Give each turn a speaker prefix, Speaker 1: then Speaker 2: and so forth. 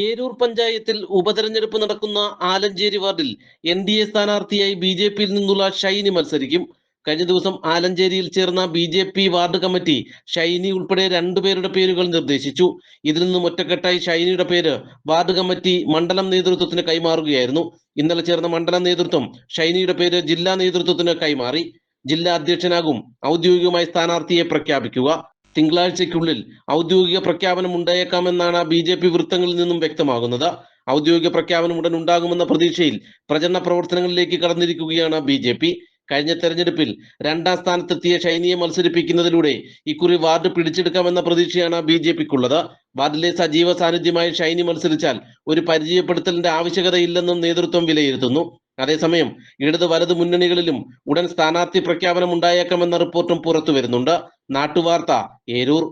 Speaker 1: ഏരൂർ പഞ്ചായത്തിൽ ഉപതെരഞ്ഞെടുപ്പ് നടക്കുന്ന ആലഞ്ചേരി വാർഡിൽ NDA സ്ഥാനാർത്ഥിയായി BJPയിൽ നിന്നുള്ള ഷൈനി മത്സരിക്കും. കഴിഞ്ഞ ദിവസം ആലഞ്ചേരിയിൽ ചേർന്ന BJP വാർഡ് കമ്മിറ്റി ഷൈനി ഉൾപ്പെടെ 2 പേരുടെ പേരുകൾ നിർദ്ദേശിച്ചു. ഇതിൽ നിന്നും ഒറ്റക്കെട്ടായി ഷൈനിയുടെ പേര് വാർഡ് കമ്മിറ്റി മണ്ഡലം നേതൃത്വത്തിന് കൈമാറുകയായിരുന്നു. ഇന്നലെ ചേർന്ന മണ്ഡലം നേതൃത്വം ഷൈനിയുടെ പേര് ജില്ലാ നേതൃത്വത്തിന് കൈമാറി. ജില്ലാ അധ്യക്ഷനാകും ഔദ്യോഗികമായി സ്ഥാനാർത്ഥിയെ പ്രഖ്യാപിക്കുക. തിങ്കളാഴ്ചയ്ക്കുള്ളിൽ ഔദ്യോഗിക പ്രഖ്യാപനം ഉണ്ടായേക്കാമെന്നാണ് BJP വൃത്തങ്ങളിൽ നിന്നും വ്യക്തമാകുന്നത്. ഔദ്യോഗിക പ്രഖ്യാപനം ഉടൻ ഉണ്ടാകുമെന്ന പ്രതീക്ഷയിൽ പ്രചരണ പ്രവർത്തനങ്ങളിലേക്ക് കടന്നിരിക്കുകയാണ് BJP. കഴിഞ്ഞ തെരഞ്ഞെടുപ്പിൽ 2ാം സ്ഥാനത്തെത്തിയ ഷൈനിയെ മത്സരിപ്പിക്കുന്നതിലൂടെ ഇക്കുറി വാർഡ് പിടിച്ചെടുക്കാമെന്ന പ്രതീക്ഷയാണ് BJPക്കുള്ളത്. വാർഡിലെ സജീവ സാന്നിധ്യമായി ഷൈനി മത്സരിച്ചാൽ ഒരു പരിചയപ്പെടുത്തലിന്റെ ആവശ്യകതയില്ലെന്നും നേതൃത്വം വിലയിരുത്തുന്നു. അതേസമയം ഇടത് വലത് മുന്നണികളിലും ഉടൻ സ്ഥാനാർത്ഥി പ്രഖ്യാപനം ഉണ്ടായേക്കാമെന്ന റിപ്പോർട്ടും പുറത്തു വരുന്നുണ്ട്. നാട്ടുവാർത്ത, ഏരൂർ.